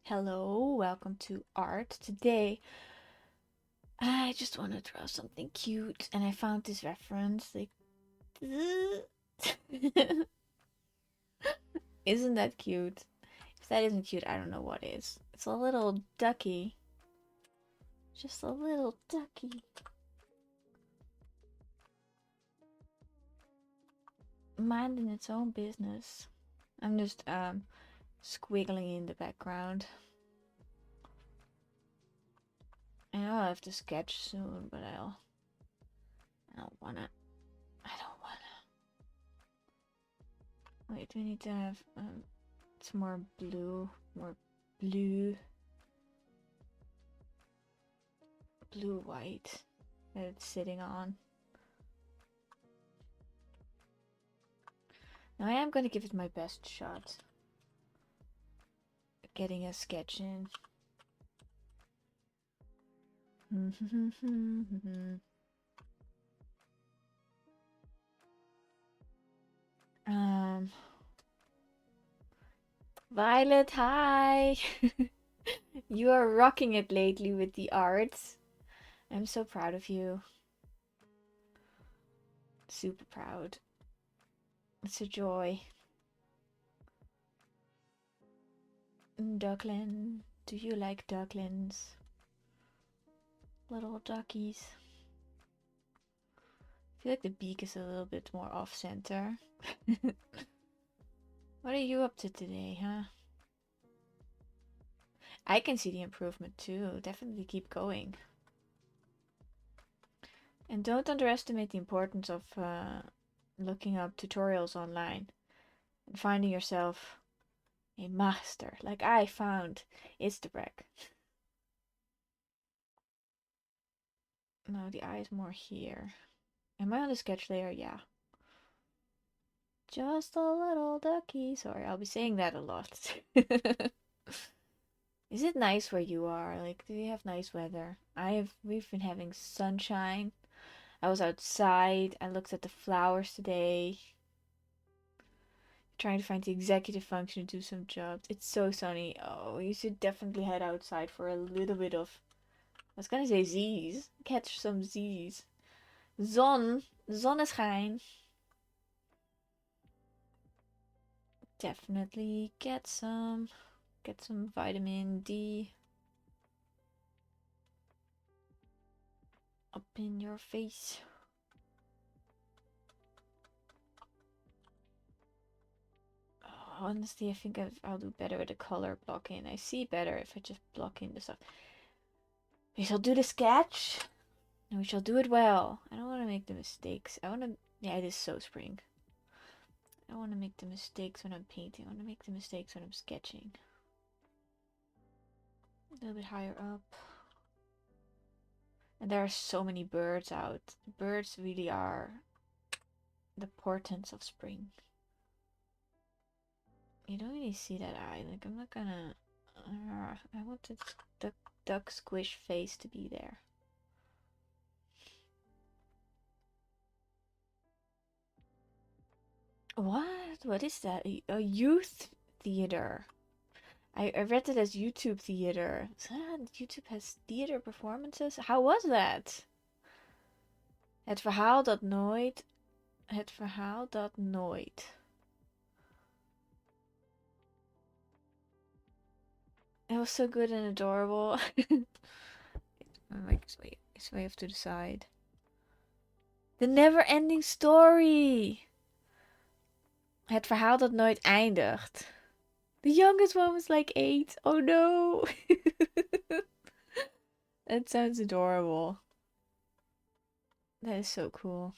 Hello, welcome to art. Today, I just want to draw something cute, and I found this reference. Like, isn't that cute? If that isn't cute, I don't know what is. It's a little ducky. Just a little ducky. Minding its own business. I'm just, squiggling in the background. I know I'll have to sketch soon, but I don't wanna. I don't wanna. Wait, we need to have, it's more blue, blue, white that it's sitting on. Now I am going to give it my best shot. Getting a sketch in. Violet, hi! You are rocking it lately with the arts. I'm so proud of you. Super proud. It's a joy. Duckling. Do you like ducklings? Little duckies. I feel like the beak is a little bit more off center. What are you up to today, huh? I can see the improvement too. Definitely keep going. And don't underestimate the importance of looking up tutorials online and finding yourself a master like I found Istabrek. No, the eye is more here. Am I on the sketch layer? Yeah. Just a little ducky. Sorry, I'll be saying that a lot. Is it nice where you are? Like, do you have nice weather? We've been having sunshine. I was outside. I looked at the flowers today. Trying to find the executive function to do some jobs. It's so sunny. Oh, you should definitely head outside for a little bit of, I was gonna say Z's. Catch some Z's. Zonneschijn. Definitely get some vitamin D up in your face. Honestly, I think I'll do better with the color blocking. I see better if I just block in the stuff. We shall do the sketch. And we shall do it well. I don't want to make the mistakes. I want to... Yeah, it is so spring. I don't want to make the mistakes when I'm painting. I want to make the mistakes when I'm sketching. A little bit higher up. And there are so many birds out. Birds really are the portents of spring. You don't really see that eye. Like, I'm not gonna... I want the duck squish face to be there. What? What is that? A youth theater. I read it as YouTube theater. YouTube has theater performances? How was that? Het verhaal dat nooit... Het verhaal dat nooit. It was so good and adorable. My mic is way off to the side. The never-ending story. Het verhaal dat nooit eindigt. The youngest one was like 8. Oh no. That sounds adorable. That is so cool.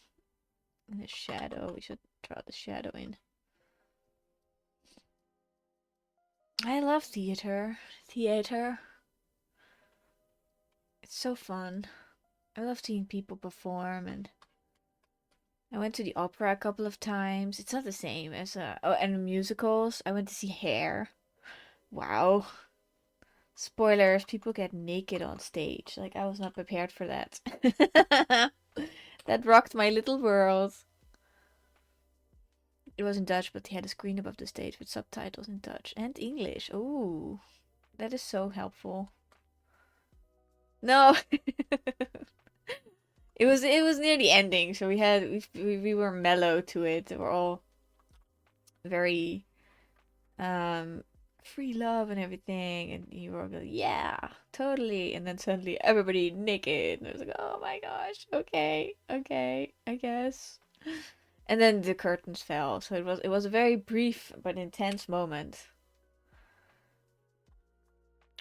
And the shadow. We should draw the shadow in. I love theater. Theater. It's so fun. I love seeing people perform, and I went to the opera a couple of times. It's not the same as and musicals. I went to see Hair. Wow. Spoilers, people get naked on stage. Like, I was not prepared for that. That rocked my little world. It was in Dutch, but he had a screen above the stage with subtitles in Dutch and English. Ooh. That is so helpful. No, it was near the ending, so we were mellow to it. We're all very um free love and everything, and you were like, yeah, totally. And then suddenly everybody naked, and I was like, oh my gosh, okay, okay, I guess. And then the curtains fell, so it was a very brief but intense moment.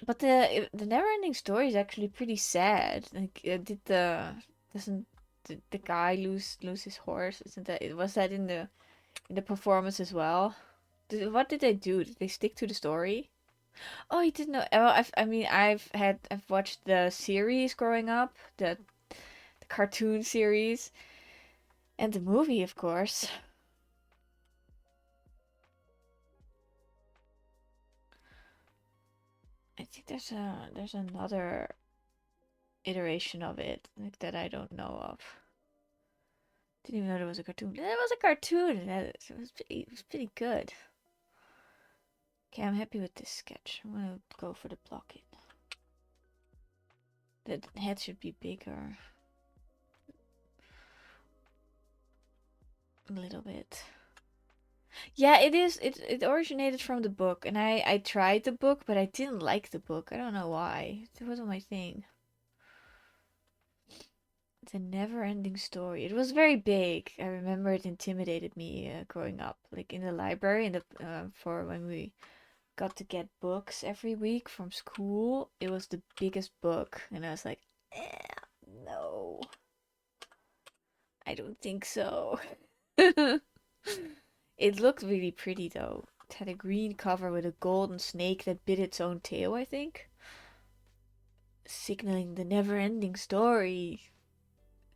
But the never-ending story is actually pretty sad. Like, did the doesn't the guy lose his horse? Isn't that was that in the performance as well? What did they do? Did they stick to the story? Oh, I didn't know. Oh, I mean, I've watched the series growing up, the cartoon series, and the movie, of course. I think there's another iteration of it like that I don't know of. Didn't even know there was a cartoon. There was a cartoon. It was pretty good. Okay, I'm happy with this sketch. I'm gonna go for the blocking. The head should be bigger. A little bit. Yeah, it is. It originated from the book, and I tried the book, but I didn't like the book. I don't know why. It wasn't my thing. It's a never-ending story. It was very big. I remember it intimidated me growing up, like in the library, in the for when we got to get books every week from school. It was the biggest book, and I was like, no, I don't think so. It looked really pretty though. It had a green cover with a golden snake that bit its own tail, I think, signaling the never-ending story.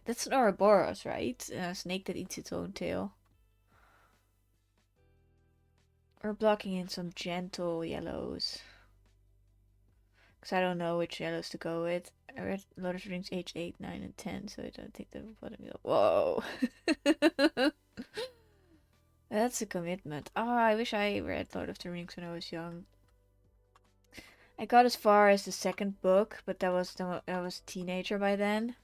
That's an Ouroboros, right? A snake that eats its own tail. We're blocking in some gentle yellows. Because I don't know which yellows to go with. I read Lord of the Rings age 8, 9, and 10, so I don't think that would bother me. Whoa! That's a commitment. Oh, I wish I read Lord of the Rings when I was young. I got as far as the second book, but I was a teenager by then.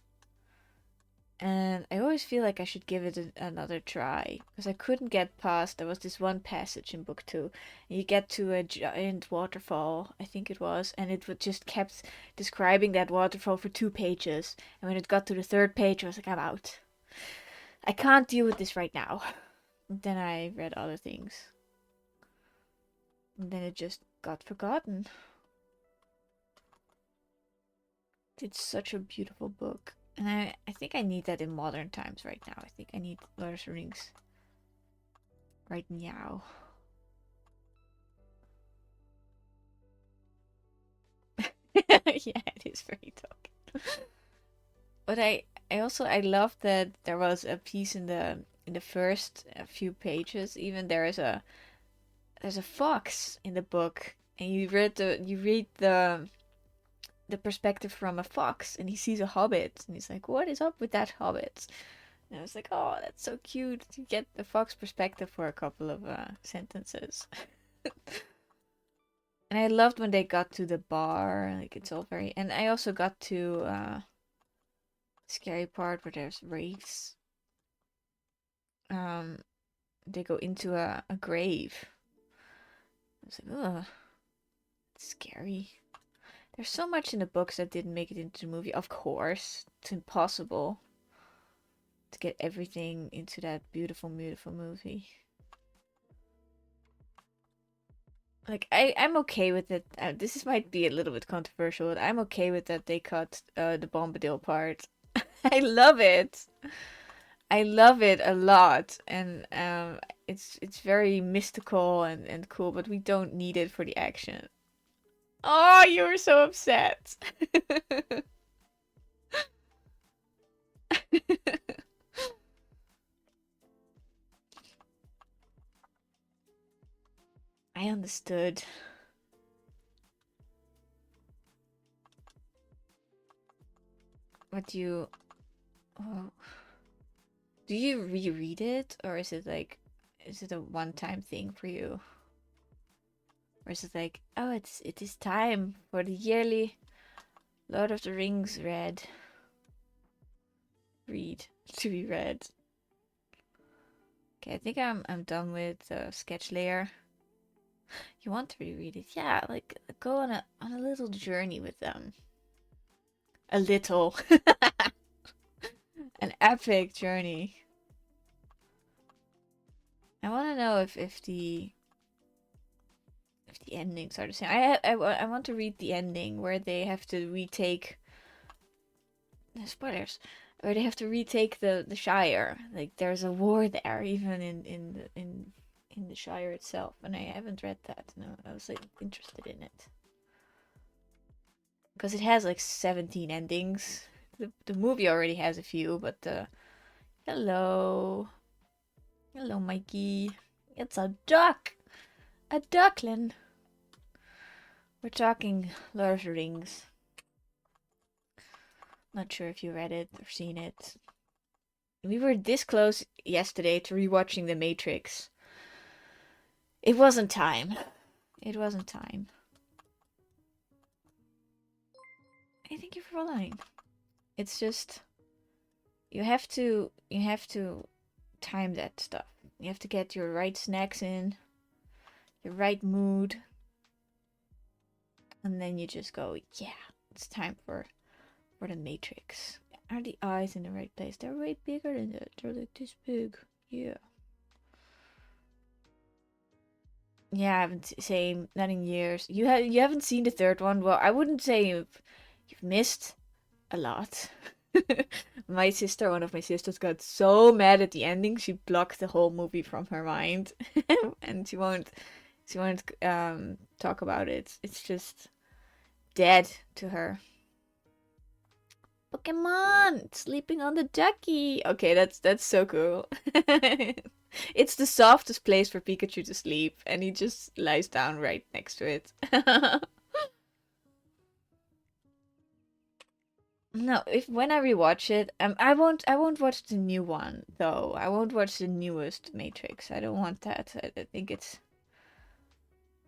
And I always feel like I should give it another try because I couldn't get past. There was this one passage in book two, and you get to a giant waterfall, I think it was, and it would just kept describing that waterfall for 2 pages. And when it got to the third page, I was like, I'm out. I can't deal with this right now. And then I read other things, and then it just got forgotten. It's such a beautiful book. And I think I need that in modern times right now. I think I need Lord of the Rings right now. Yeah, it is very dark. But I love that there was a piece in the first few pages. Even there's a fox in the book, and you read the perspective from a fox, and he sees a hobbit, and he's like, "What is up with that hobbit?" And I was like, "Oh, that's so cute." You get the fox perspective for a couple of sentences. And I loved when they got to the bar. Like it's all very. And I also got to scary part where there's wraiths. Um, they go into a grave. I was like, ugh, scary. There's so much in the books that didn't make it into the movie. Of course, it's impossible to get everything into that beautiful, beautiful movie. Like I'm okay with it. This might be a little bit controversial, but I'm okay with that they cut the Bombadil part. I love it. I love it a lot, and it's very mystical and cool, but we don't need it for the action. Oh, you were so upset. I understood. But you, oh, do you reread it, or is it like, is it a one-time thing for you? Or is it like, oh, it is time for the yearly Lord of the Rings read to be read. Okay, I think I'm done with sketch layer. You want to reread it? Yeah, like go on a little journey with them. A little, an epic journey. I want to know if the endings are the same. I want to read the ending where they have to retake. Spoilers. Where they have to retake the Shire. Like there's a war there, even in the Shire itself. And I haven't read that. No, I was like interested in it because it has like 17 endings. The movie already has a few, but hello, hello, Mikey. It's a duck, a duckling. We're talking Lord of the Rings. Not sure if you read it or seen it. We were this close yesterday to rewatching The Matrix. It wasn't time. It wasn't time. I thank you for following. It's just you have to time that stuff. You have to get your right snacks in, your right mood, and then you just go, yeah, it's time for the Matrix. Are the eyes in the right place? They're way bigger than that. They're like this big. Yeah. Yeah, I haven't seen not in years. You haven't seen the third one. Well, I wouldn't say you've missed a lot. My sister, one of my sisters, got so mad at the ending she blocked the whole movie from her mind, and she won't talk about it. It's just dead to her. Pokemon sleeping on the ducky. Okay, that's so cool. It's the softest place for Pikachu to sleep, and he just lies down right next to it. No, if when I rewatch it, I won't watch the new one though. I won't watch the newest Matrix. I don't want that. I think it's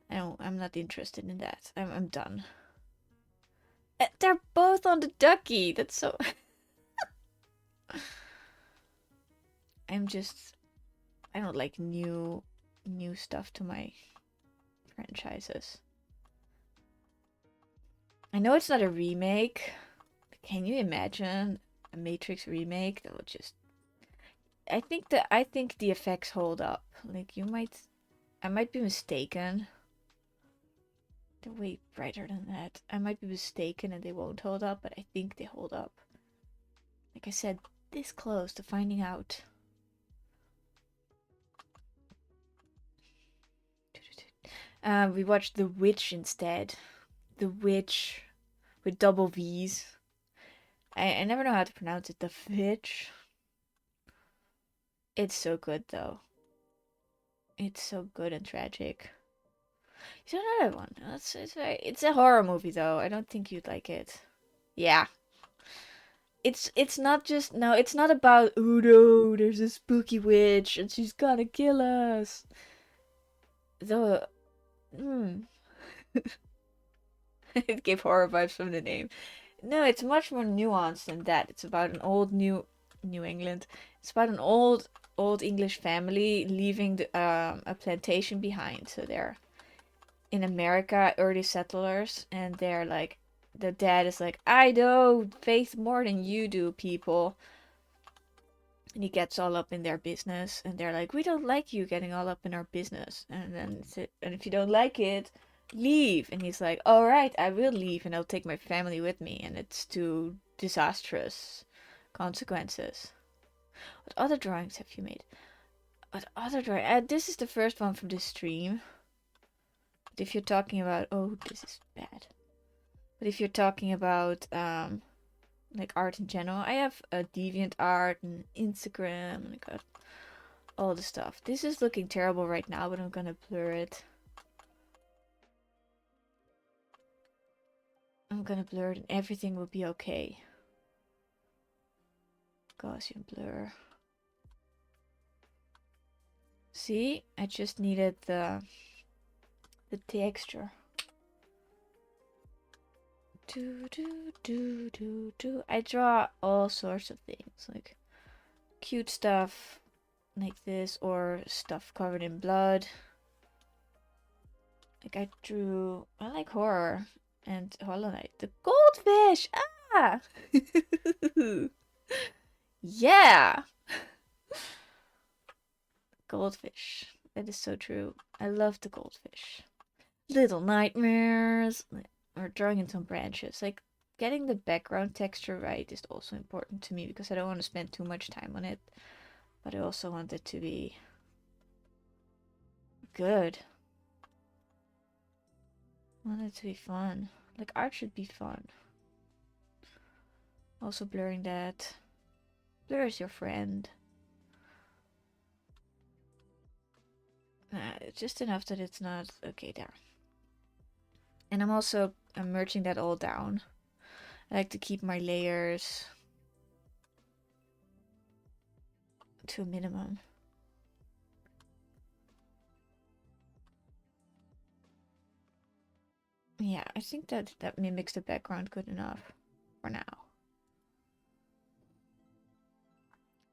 I'm not interested in that. I'm done. They're both on the ducky. That's so. I'm just I don't like new stuff to my franchises. I know it's not a remake. Can you imagine a Matrix remake? That would just I think the effects hold up. Like I might be mistaken. They're way brighter than that. I might be mistaken and they won't hold up, but I think they hold up. Like I said, this close to finding out. We watched The Witch instead. The Witch with double V's. I never know how to pronounce it. The Witch. It's so good though. It's so good and tragic. It's another one. It's a horror movie though. I don't think you'd like it. Yeah. It's not just no, it's not about oh no, there's a spooky witch and she's gonna kill us. Though it gave horror vibes from the name. No, it's much more nuanced than that. It's about an old New England. It's about an old English family leaving a plantation behind. So they're in America, early settlers, and they're like, the dad is like, I know faith more than you do, people. And he gets all up in their business, and they're like, we don't like you getting all up in our business. And then and if you don't like it, leave. And he's like, all right, I will leave, and I'll take my family with me. And it's to disastrous consequences. What other drawings have you made? What other drawing? This is the first one from this stream. But if you're talking about, oh, this is bad. But if you're talking about like art in general, I have a deviant art and Instagram and I got all the stuff. This is looking terrible right now, but I'm gonna blur it. I'm gonna blur it and everything will be okay. Gaussian blur. See, I just needed the the texture. Do do do do do. I draw all sorts of things, like cute stuff like this, or stuff covered in blood. Like I like horror and Hollow Knight. The goldfish! Ah! Yeah! Goldfish. That is so true. I love the goldfish. Little nightmares. Or drawing in some branches. Like, getting the background texture right is also important to me because I don't want to spend too much time on it. But I also want it to be good. I want it to be fun. Like, art should be fun. Also blurring that. Blur is your friend. Just enough that it's not... Okay, there. And I'm merging that all down. I like to keep my layers to a minimum. Yeah, I think that mimics the background good enough for now.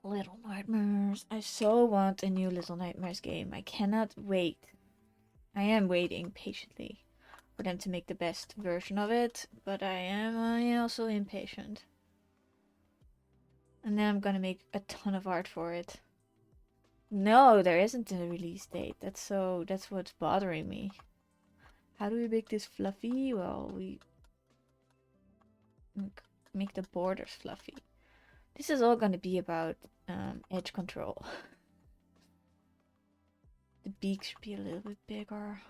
Little Nightmares. I so want a new Little Nightmares game. I cannot wait. I am waiting patiently for them to make the best version of it, but I am also impatient. And then I'm gonna make a ton of art for it. No, there isn't a release date. That's what's bothering me. How do we make this fluffy? Well, we make the borders fluffy. This is all gonna be about edge control. The beak should be a little bit bigger.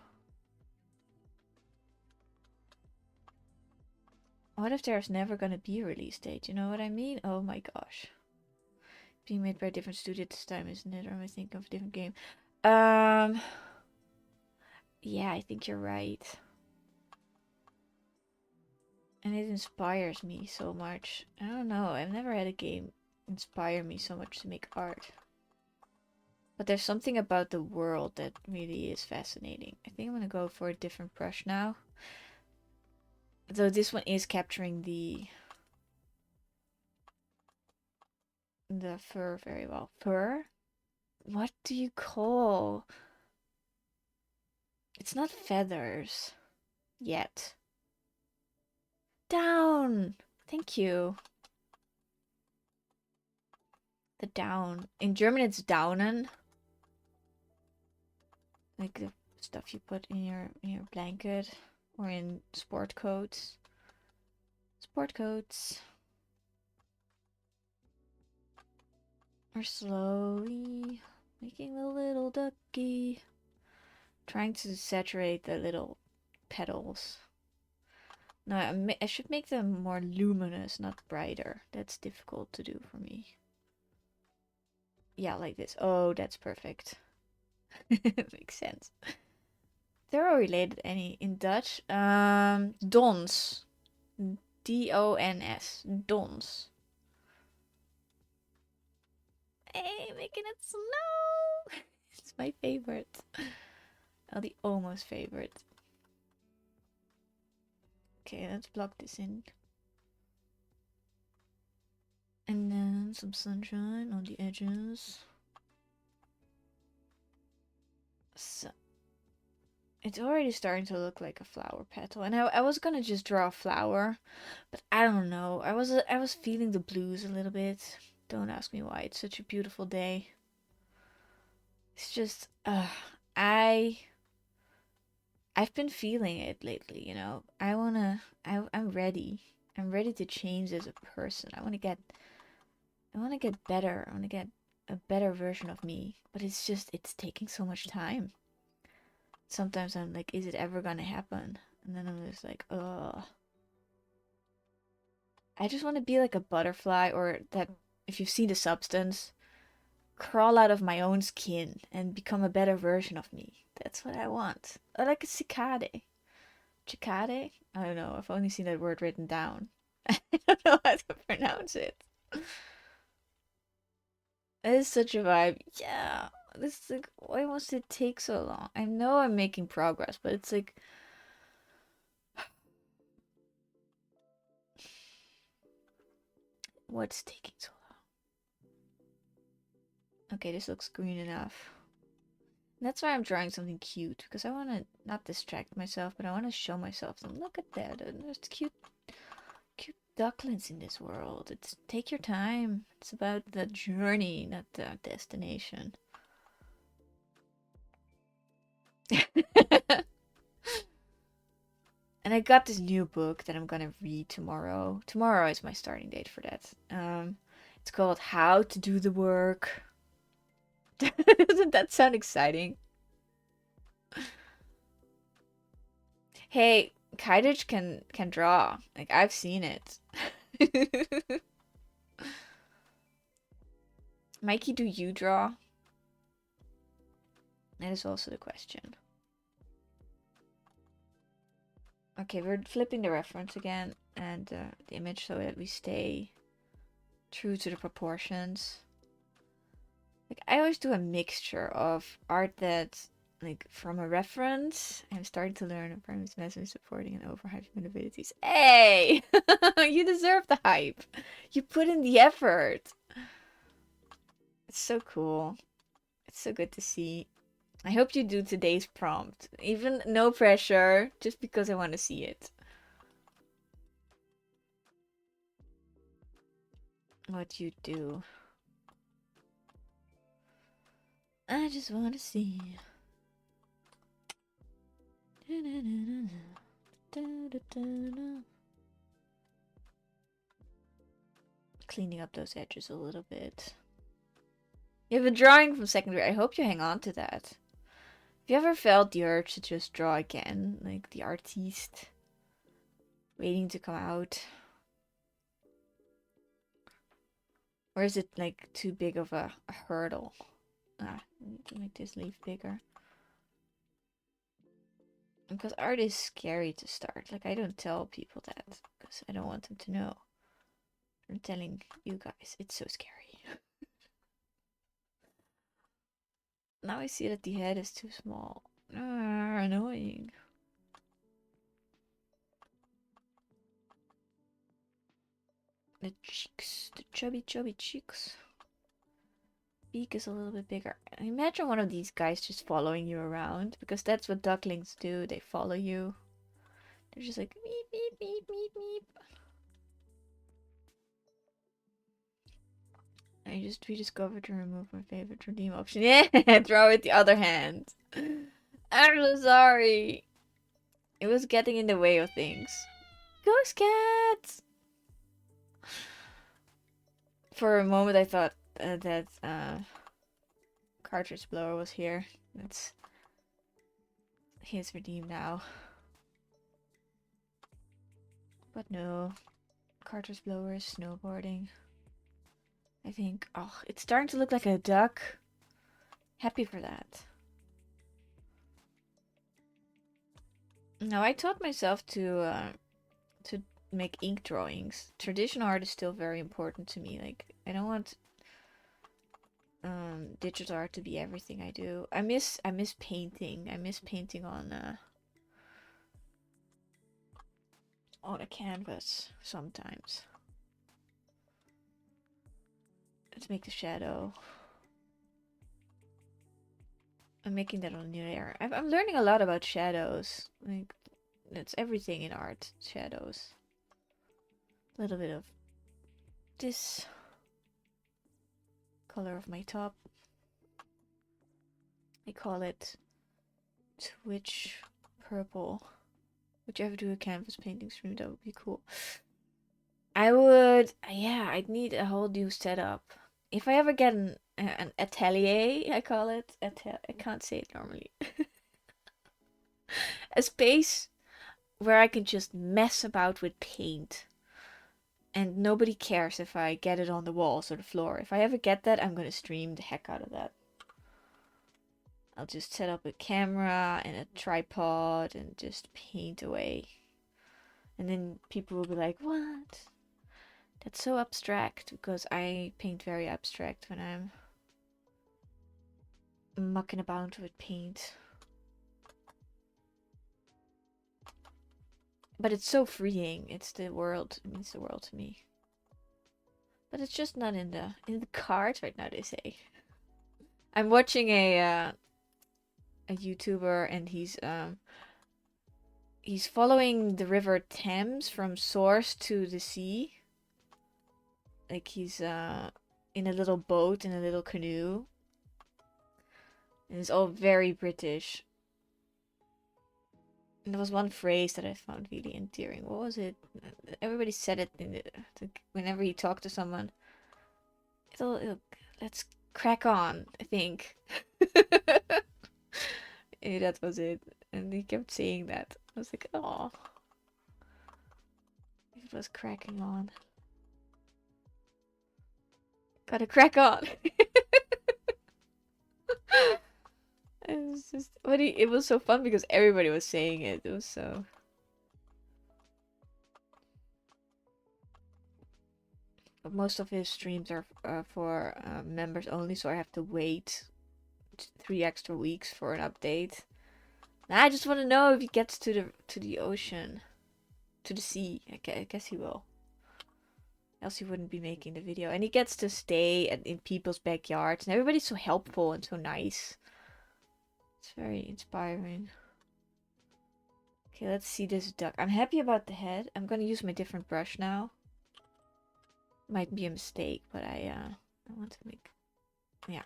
What if there's never gonna be a release date? You know what I mean? Oh my gosh. Being made by a different studio this time, isn't it? Or am I thinking of a different game? Yeah, I think you're right. And it inspires me so much. I don't know, I've never had a game inspire me so much to make art. But there's something about the world that really is fascinating. I think I'm gonna go for a different brush now. Though this one is capturing the fur very well. Fur? What do you call? It's not feathers. Yet. Down! Thank you. The down. In German it's daunen. Like the stuff you put in your blanket. Or in sport coats. Sport coats. Or slowly making the little ducky. Trying to saturate the little petals. No, I should make them more luminous, not brighter. That's difficult to do for me. Yeah, like this. Oh, that's perfect. Makes sense. They're all related in Dutch. Dons. D-O-N-S. Dons. Hey, making it snow! It's my favorite. Oh, the almost favorite. Okay, let's block this in. And then some sunshine on the edges. So, it's already starting to look like a flower petal. And I was gonna just draw a flower, but I don't know. I was feeling the blues a little bit. Don't ask me why. It's such a beautiful day. It's just I've been feeling it lately, you know. I'm ready. I'm ready to change as a person. I want to get better. I want to get a better version of me. But it's taking so much time. Sometimes I'm like, is it ever gonna happen? And then I'm just like, ugh. I just want to be like a butterfly, or that, if you've seen The Substance, crawl out of my own skin and become a better version of me. That's what I want. Or like a cicade. Cicade? I don't know. I've only seen that word written down. I don't know how to pronounce it. It is such a vibe. Yeah. This is like, why must it take so long? I know I'm making progress, but it's like, what's taking so long? Okay, this looks green enough. That's why I'm drawing something cute, because I want to not distract myself, but I want to show myself. And look at that, there's cute ducklings in this world. It's take your time. It's about the journey, not the destination. And I got this new book that I'm gonna read tomorrow. Tomorrow is my starting date for that. It's called How to Do the Work. Doesn't that sound exciting? Hey, Kaidich can draw. Like I've seen it. Mikey, do you draw? That is also the question. Okay, we're flipping the reference again and the image so that we stay true to the proportions. Like I always do a mixture of art that's like from a reference. I'm starting to learn from his message supporting and overhyping abilities. Hey, you deserve the hype. You put in the effort. It's so cool. It's so good to see. I hope you do today's prompt. Even no pressure, just because I want to see it. What you do. I just want to see. Cleaning up those edges a little bit. You have a drawing from second grade. I hope you hang on to that. Have you ever felt the urge to just draw again? Like the artiste waiting to come out? Or is it like too big of a hurdle? Ah, I need to make this leaf bigger. Because art is scary to start. Like I don't tell people that because I don't want them to know. I'm telling you guys, it's so scary. Now I see that the head is too small. Ah, annoying. The cheeks, the chubby cheeks. Beak is a little bit bigger. Imagine one of these guys just following you around, because that's what ducklings do. They follow you. They're just like meep meep meep meep meep. I just rediscovered to remove my favorite redeem option. Yeah, draw with the other hand. I'm so sorry. It was getting in the way of things. Ghost cats! For a moment I thought that cartridge blower was here. That's his redeem now. But no. Cartridge blower is snowboarding. I think. Oh, it's starting to look like a duck. Happy for that. Now I taught myself to make ink drawings. Traditional art is still very important to me. Like I don't want digital art to be everything I do. I miss painting. I miss painting on a canvas sometimes. Let's make the shadow. I'm making that on a new layer. I'm learning a lot about shadows. Like it's everything in art. Shadows. A little bit of this color of my top. I call it Twitch purple. Would you ever do a canvas painting stream? That would be cool. I would, yeah, I'd need a whole new setup. If I ever get an atelier, I call it. I can't say it normally. A space where I can just mess about with paint. And nobody cares if I get it on the walls or the floor. If I ever get that, I'm gonna stream the heck out of that. I'll just set up a camera and a tripod and just paint away. And then people will be like, what? That's so abstract, because I paint very abstract when I'm mucking about with paint. But it's so freeing. It's the world. It means the world to me. But it's just not in the cards right now, they say. I'm watching a YouTuber, and he's following the river Thames from source to the sea. Like he's in a little boat in a little canoe. And it's all very British. And there was one phrase that I found really endearing. What was it? Everybody said it whenever he talked to someone. Let's crack on, I think. And that was it. And he kept saying that. I was like, oh. It was cracking on. Gotta crack on. It was just, but it was so fun because everybody was saying it. It was so. But most of his streams are for members only, so I have to wait 3 extra weeks for an update. And I just want to know if he gets to the ocean, to the sea. I guess he will. Else he wouldn't be making the video. And he gets to stay in people's backyards, and everybody's so helpful and so nice. It's very inspiring. Okay, let's see this duck. I'm happy about the head. I'm gonna use my different brush now. Might be a mistake, but I want to make... Yeah.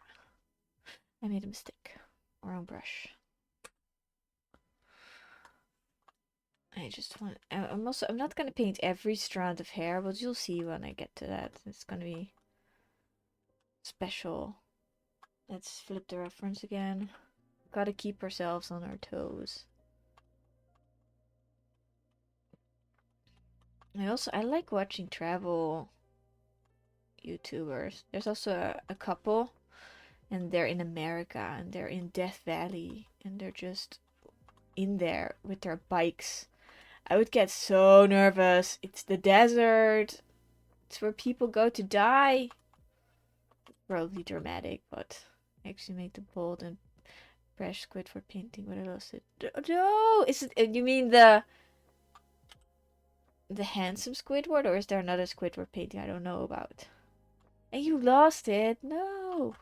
I made a mistake. Wrong brush. I just want... I'm not gonna paint every strand of hair, but you'll see when I get to that. It's gonna be special. Let's flip the reference again. Gotta keep ourselves on our toes. I like watching travel YouTubers. There's also a couple, and they're in America, and they're in Death Valley, and they're just in there with their bikes. I would get so nervous. It's the desert. It's where people go to die. Probably dramatic, but I actually made the bold and fresh Squidward painting. What else? No, is it? You mean the handsome Squidward, or is there another Squidward painting I don't know about? And you lost it. No.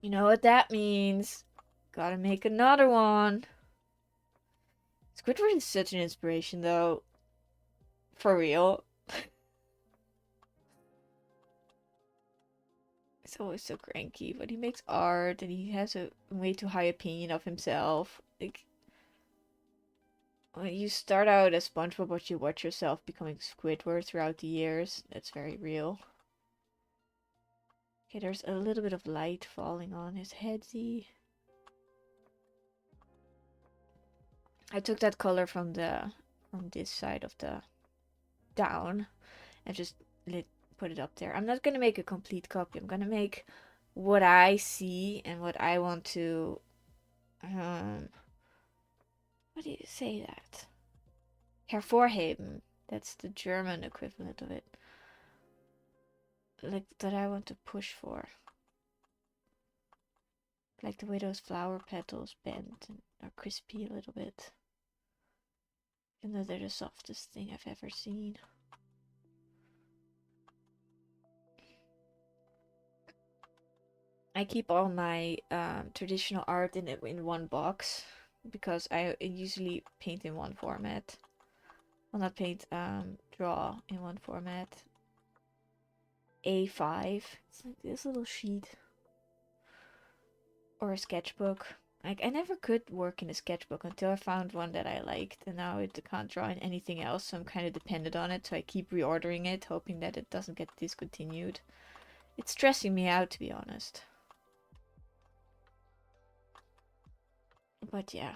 You know what that means. Gotta make another one. Squidward is such an inspiration, though. For real. He's always so cranky, but he makes art and he has a way too high opinion of himself. Like, when you start out as SpongeBob, but you watch yourself becoming Squidward throughout the years, that's very real. Okay, there's a little bit of light falling on his headsy. I took that color from this side of the down and just put it up there. I'm not gonna make a complete copy. I'm gonna make what I see and what I want to what do you say that? Hervorheben. That's the German equivalent of it. Like that I want to push for. Like the way those flower petals bend and are crispy a little bit. Even though they're the softest thing I've ever seen. I keep all my traditional art in one box because I usually paint in one format. Well, not paint, draw in one format. A5. It's like this little sheet. Or a sketchbook. Like, I never could work in a sketchbook until I found one that I liked, and now I can't draw in anything else, so I'm kind of dependent on it, so I keep reordering it, hoping that it doesn't get discontinued. It's stressing me out, to be honest. But yeah.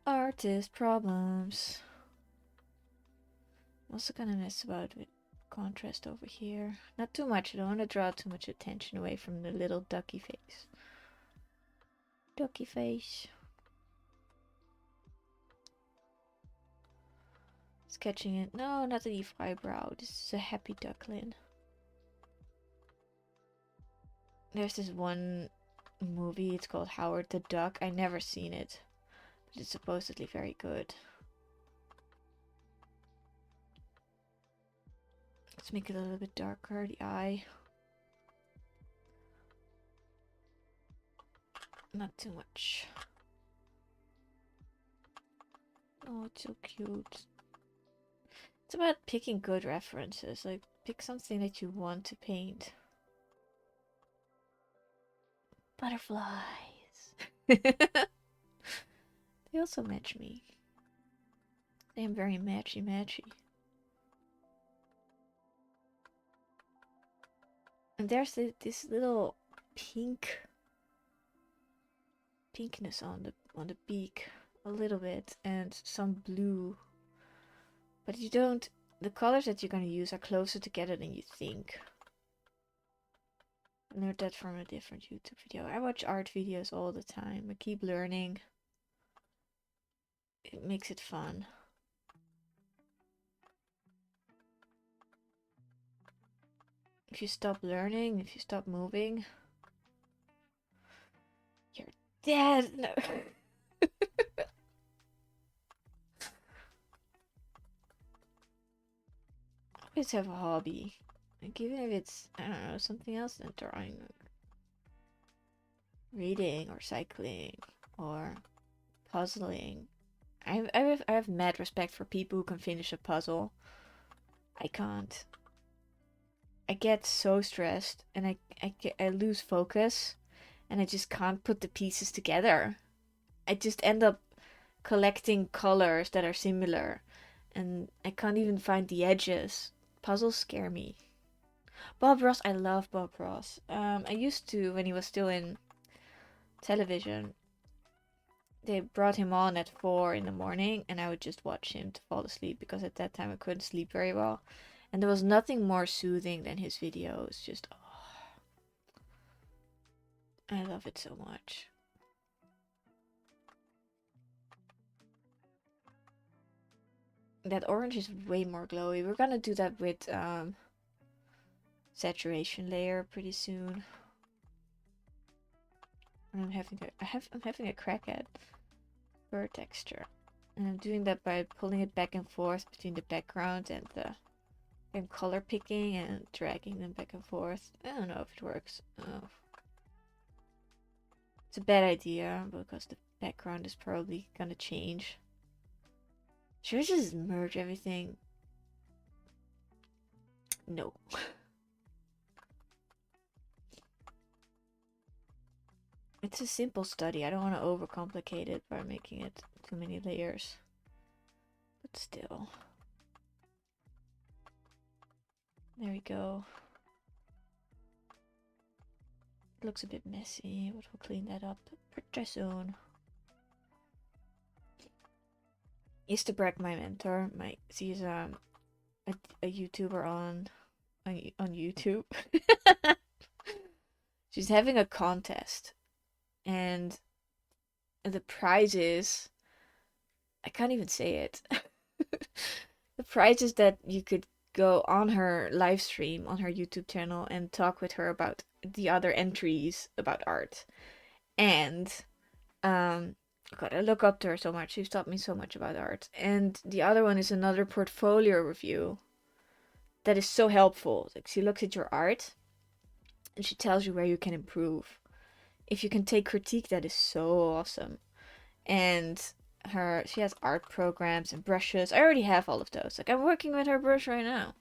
Artist problems. I'm also gonna mess about with contrast over here. Not too much, I don't want to draw too much attention away from the little ducky face. Ducky face. Sketching it. No, not an eyebrow. This is a happy duckling. There's this one movie, it's called Howard the Duck. I never seen it, but it's supposedly very good. Let's make it a little bit darker, the eye. Not too much. Oh, it's so cute. It's about picking good references. Like, pick something that you want to paint. Butterflies. They also match me. They am very matchy. And there's this little pinkness on the beak a little bit, and some blue. But you don't. The colors that you're gonna use are closer together than you think. I learned that from a different YouTube video. I watch art videos all the time. I keep learning. It makes it fun. If you stop learning, if you stop moving, you're dead. No. Always have a hobby. Like, even if it's, I don't know, something else than drawing. Like reading or cycling or puzzling. I have mad respect for people who can finish a puzzle. I can't. I get so stressed and I lose focus and I just can't put the pieces together. I just end up collecting colors that are similar and I can't even find the edges. Puzzles scare me. Bob Ross, I love Bob Ross. I used to, when he was still in television, they brought him on at 4 in the morning and I would just watch him to fall asleep because at that time I couldn't sleep very well. And there was nothing more soothing than his videos. Just, oh, I love it so much. That orange is way more glowy. We're gonna do that with saturation layer pretty soon. And I'm having a crack at bird texture. And I'm doing that by pulling it back and forth between the background and the I'm color picking and dragging them back and forth. I don't know if it works. Oh. It's a bad idea because the background is probably gonna change. Should I just merge everything? No. It's a simple study. I don't want to overcomplicate it by making it too many layers. But still. There we go. It looks a bit messy, but we'll clean that up pretty soon. Used to brag my mentor. She's a YouTuber on YouTube. She's having a contest, and the prize is, I can't even say it. The prize is that you could go on her live stream on her YouTube channel and talk with her about the other entries about art. And God, I look up to her so much. She's taught me so much about art. And the other one is another portfolio review that is so helpful. Like, she looks at your art and she tells you where you can improve. If you can take critique, that is so awesome. And she has art programs and brushes. I already have all of those. Like, I'm working with her brush right now.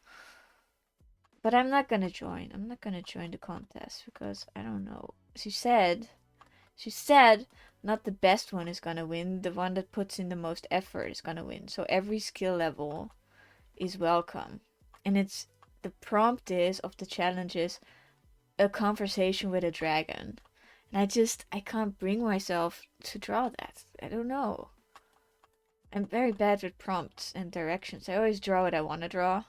But I'm not gonna join. I'm not gonna join the contest because I don't know. She said not the best one is gonna win. The one that puts in the most effort is gonna win. So every skill level is welcome. And it's the prompt is of the challenge is a conversation with a dragon. And I can't bring myself to draw that. I don't know. I'm very bad with prompts and directions. I always draw what I want to draw.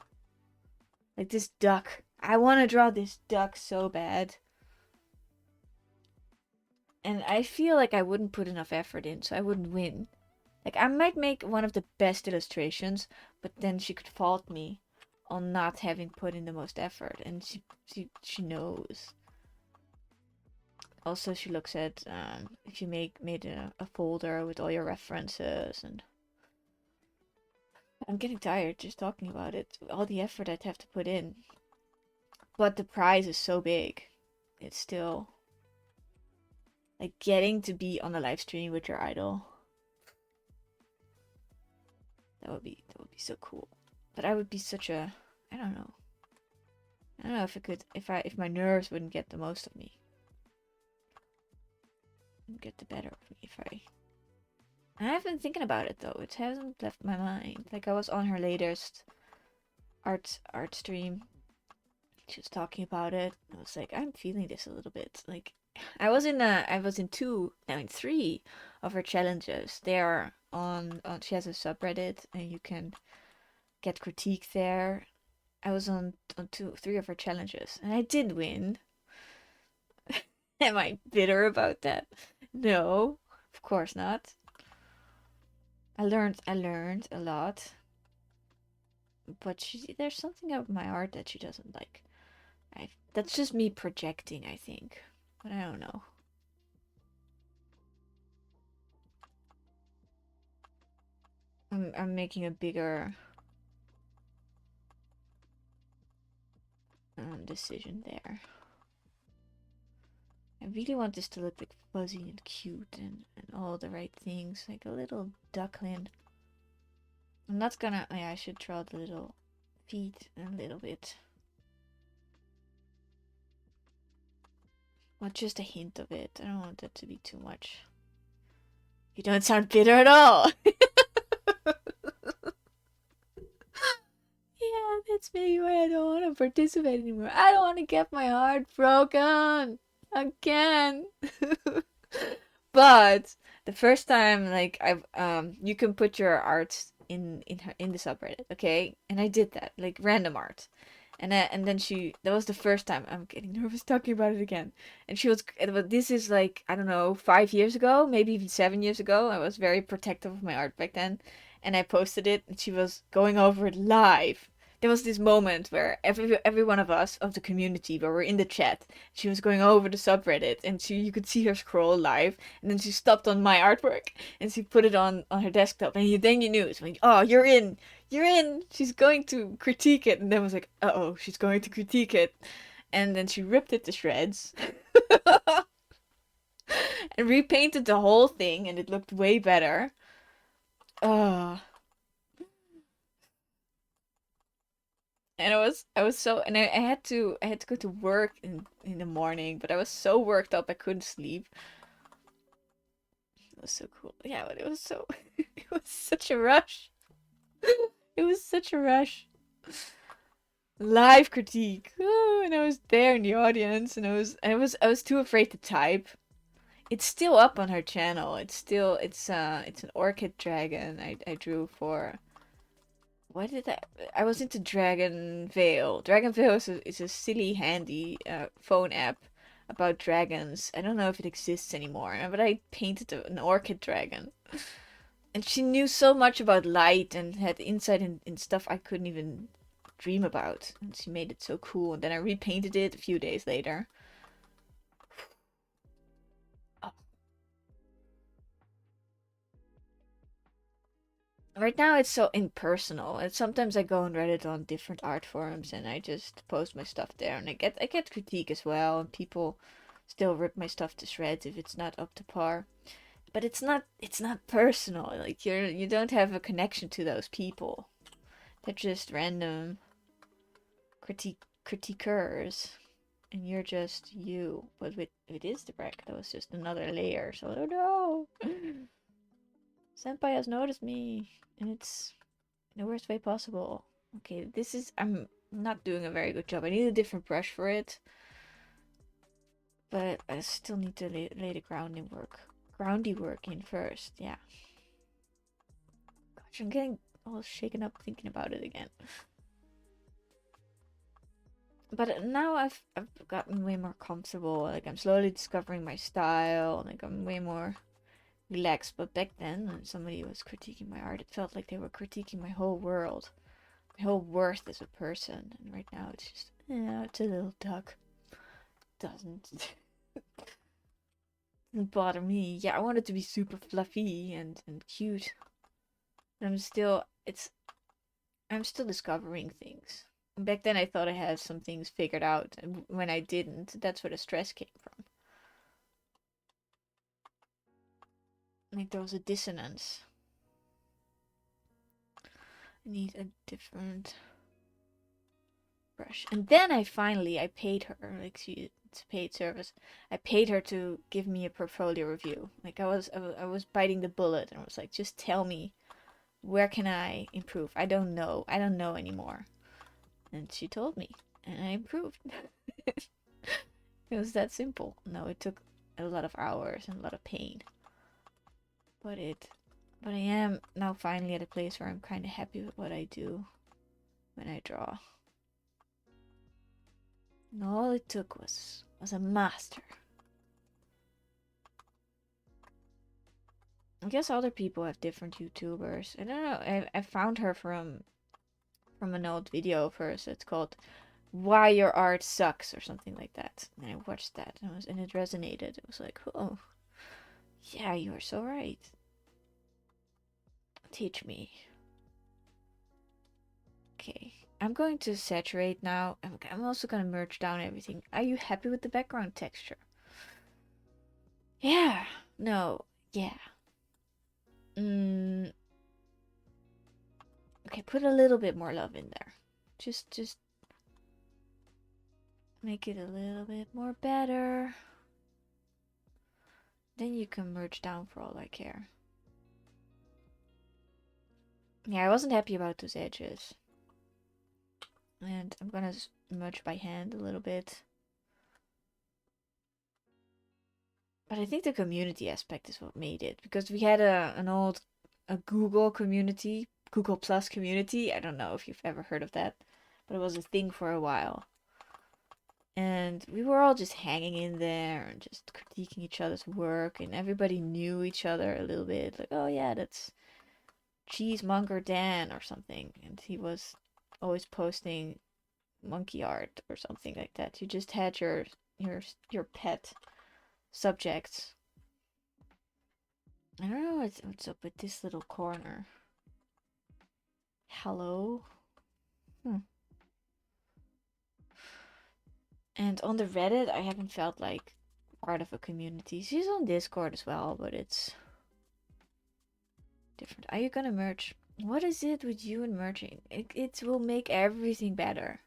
Like this duck. I want to draw this duck so bad. And I feel like I wouldn't put enough effort in, so I wouldn't win. Like, I might make one of the best illustrations, but then she could fault me on not having put in the most effort. And she knows. Also, she looks at if you made a folder with all your references, and I'm getting tired just talking about it. All the effort I'd have to put in, but the prize is so big. It's still like getting to be on a live stream with your idol. That would be so cool. But I would be such a I don't know. I don't know if it could if my nerves wouldn't get the most of me. Wouldn't get the better of me if I've been thinking about it though. It hasn't left my mind. Like I was on her latest art stream. She was talking about it. I was like, I'm feeling this a little bit. Like I was in three of her challenges. They are on she has a subreddit and you can get critique there. I was on three of her challenges and I did win. Am I bitter about that? No, of course not. I learned a lot, but there's something about my art that she doesn't like. That's just me projecting, I think, but I don't know. I'm making a bigger decision there. I really want this to look like fuzzy and cute and all the right things, like a little duckling. I'm not gonna. Yeah, I should draw the little feet a little bit. Well, just a hint of it. I don't want that to be too much. You don't sound bitter at all. Yeah, that's maybe why I don't want to participate anymore. I don't want to get my heart broken again. But the first time, like I've you can put your art in the subreddit, okay? And I did that, like random art. And then that was the first time. I'm getting nervous talking about it again. And she was this is like I don't know 5 years ago, maybe even 7 years ago. I was very protective of my art back then, and I posted it, and she was going over it live. There was this moment where every one of us of the community, where we're in the chat, she was going over the subreddit, and you could see her scroll live, and then she stopped on my artwork, and she put it on her desktop, and then you knew it's like, oh, you're in. She's going to critique it, and then was like, oh, she's going to critique it, and then she ripped it to shreds, and repainted the whole thing, and it looked way better. Oh, and I was so, and I had to go to work in the morning, but I was so worked up I couldn't sleep. It was so cool. Yeah, but it was so, it was such a rush. It was such a rush. Live critique. Oh, and I was there in the audience, and I was too afraid to type. It's still up on her channel. It's an orchid dragon I drew for. Why did I was into Dragon Veil. Dragon Veil is a silly handy phone app about dragons. I don't know if it exists anymore, but I painted an orchid dragon. And she knew so much about light and had insight in stuff I couldn't even dream about. And she made it so cool. And then I repainted it a few days later. Oh. Right now it's so impersonal. And sometimes I go on Reddit on different art forums and I just post my stuff there, and I get critique as well, and people still rip my stuff to shreds if it's not up to par. But it's not personal. Like you don't have a connection to those people. They're just random critiquers, and you're just you. But with Instabrack, that was just another layer. So oh no, Senpai has noticed me, and it's in the worst way possible. Okay, I'm not doing a very good job. I need a different brush for it, but I still need to lay the groundy work in first. Yeah. Gosh, I'm getting all shaken up thinking about it again. But now I've gotten way more comfortable. Like I'm slowly discovering my style. Like I'm way more relaxed. But back then, when somebody was critiquing my art, it felt like they were critiquing my whole world, my whole worth as a person. And right now, it's just, yeah, it's a little duck. Doesn't. Didn't bother me. Yeah, I want it to be super fluffy and cute. But I'm still discovering things. Back then I thought I had some things figured out, and when I didn't, that's where the stress came from. Like there was a dissonance. I need a different brush. And then I paid her, like it's a paid service. I paid her to give me a portfolio review. Like I was biting the bullet and I was like, just tell me, where can I improve? I don't know. I don't know anymore. And she told me, and I improved. It was that simple. No, it took a lot of hours and a lot of pain. But I am now finally at a place where I'm kind of happy with what I do when I draw. And all it took was a master. I guess other people have different YouTubers. I don't know. I found her from an old video of hers. It's called "Why Your Art Sucks" or something like that. And I watched that and it resonated. It was like, oh, yeah, you are so right. Teach me. Okay, I'm going to saturate now. I'm also going to merge down everything. Are you happy with the background texture? Yeah. No. Yeah. Mm, okay, put a little bit more love in there. Just make it a little bit more better. Then you can merge down for all I care. Yeah, I wasn't happy about those edges. And I'm gonna merge by hand a little bit. But I think the community aspect is what made it. Because we had a Google community, Google Plus community. I don't know if you've ever heard of that. But it was a thing for a while. And we were all just hanging in there and just critiquing each other's work. And everybody knew each other a little bit. Like, oh yeah, that's Cheesemonger Dan or something. And he was always posting monkey art or something like that. You just had your pet subjects. I don't know what's up with this little corner. Hello? And on the Reddit, I haven't felt like part of a community. She's on Discord as well, but it's different. Are you gonna merge? What is it with you and merging? It will make everything better.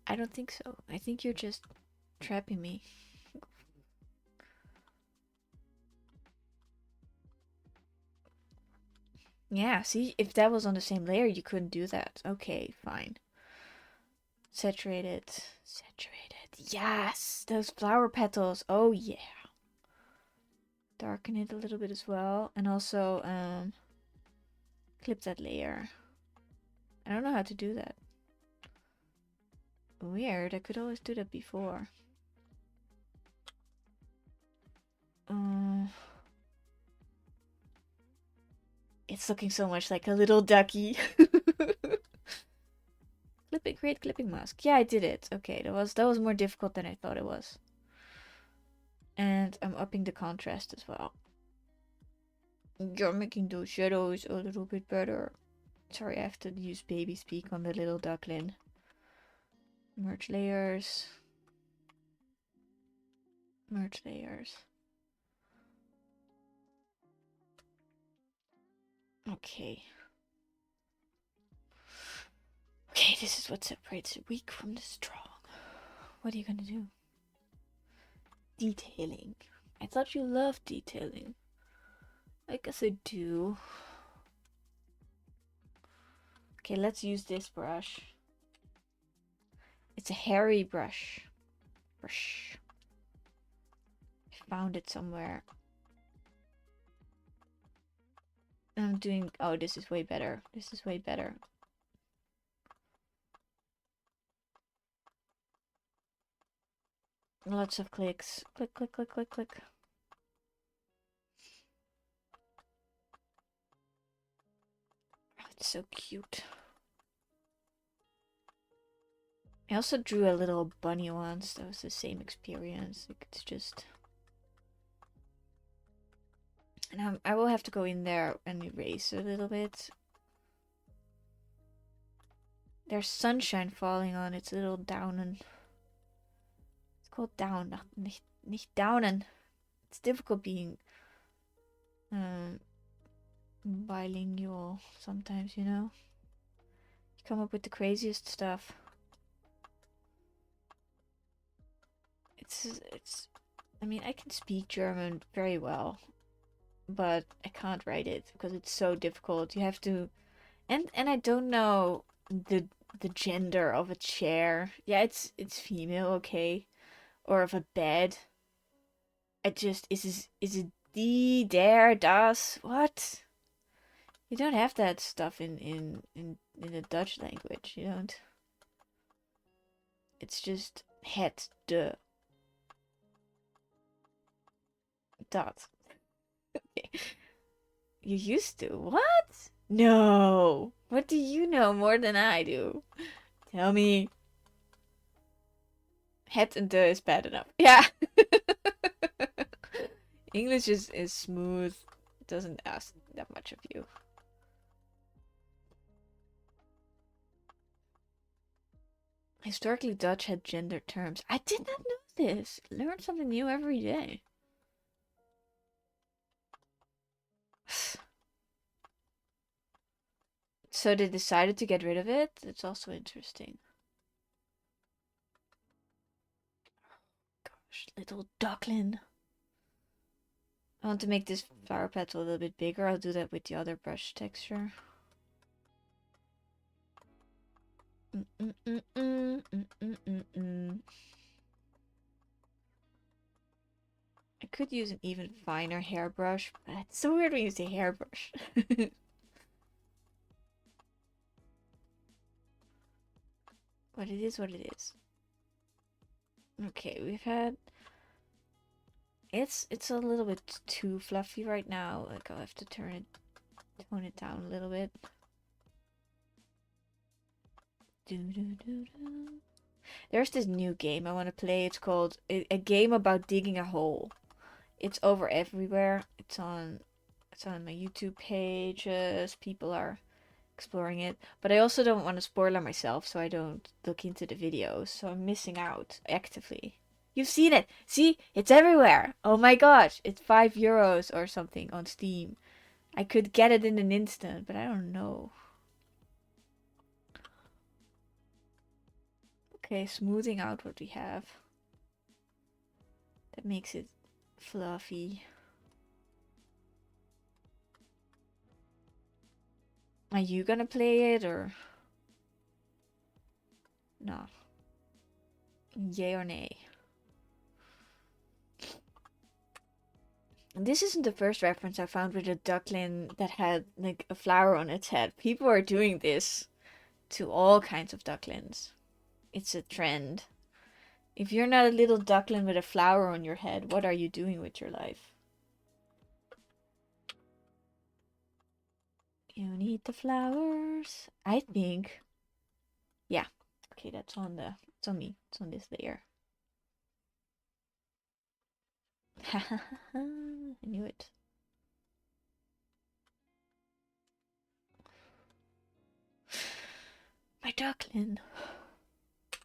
I don't think so. I think you're just trapping me. Yeah, see, if that was on the same layer, you couldn't do that. Okay, fine. Saturated. Saturated. Yes! Those flower petals. Oh, yeah. Darken it a little bit as well. And also, clip that layer. I don't know how to do that. Weird, I could always do that before. It's looking so much like a little ducky. Create clipping mask. Yeah, I did it. Okay, that was more difficult than I thought it was. And I'm upping the contrast as well. You're making those shadows a little bit better. Sorry, I have to use baby speak on the little duckling. Merge layers. Merge layers. Okay. Okay, this is what separates the weak from the strong. What are you gonna do? Detailing. I thought you loved detailing. I guess I do. Okay, let's use this brush. It's a hairy brush. I found it somewhere. I'm doing... Oh, this is way better. This is way better. Lots of clicks. Click, click, click, click, click. Oh, it's so cute. I also drew a little bunny once. That was the same experience. Like, it's just... And I will have to go in there and erase a little bit. There's sunshine falling on its little downen. It's called down, nicht downen. It's difficult being um, bilingual sometimes, you know? You come up with the craziest stuff. I mean, I can speak German very well, but I can't write it because it's so difficult. You have to, and I don't know the gender of a chair. Yeah, it's female, okay, or of a bed. It just is it die, der, das? What? You don't have that stuff in the Dutch language. You don't. It's just het, de, dat. You used to. What? No. What do you know more than I do? Tell me. Het and de is bad enough. Yeah. English is smooth. It doesn't ask that much of you. Historically, Dutch had gender terms. I did not know this. Learn something new every day. So they decided to get rid of it? That's also interesting. Gosh, little duckling. I want to make this flower petal a little bit bigger. I'll do that with the other brush texture. I could use an even finer hairbrush, but it's so weird when you say hairbrush. But it is what it is. Okay, we've had... It's a little bit too fluffy right now. Like, I'll have to tone it down a little bit. There's this new game I want to play. It's called a game about digging a hole. It's over everywhere. It's on my YouTube page. People are exploring it, but I also don't want to spoil it myself, so I don't look into the videos. So I'm missing out actively. You've seen it. See, it's everywhere. Oh my gosh, it's €5 or something on Steam. I could get it in an instant, but I don't know. Okay, smoothing out what we have. That makes it fluffy. Are you gonna play it or no? Yay or nay? And this isn't the first reference I found with a duckling that had like a flower on its head. People are doing this to all kinds of ducklings. It's a trend. If you're not a little duckling with a flower on your head, what are you doing with your life? You need the flowers. I think. Yeah. Okay, it's on me. It's on this layer. I knew it. My duckling.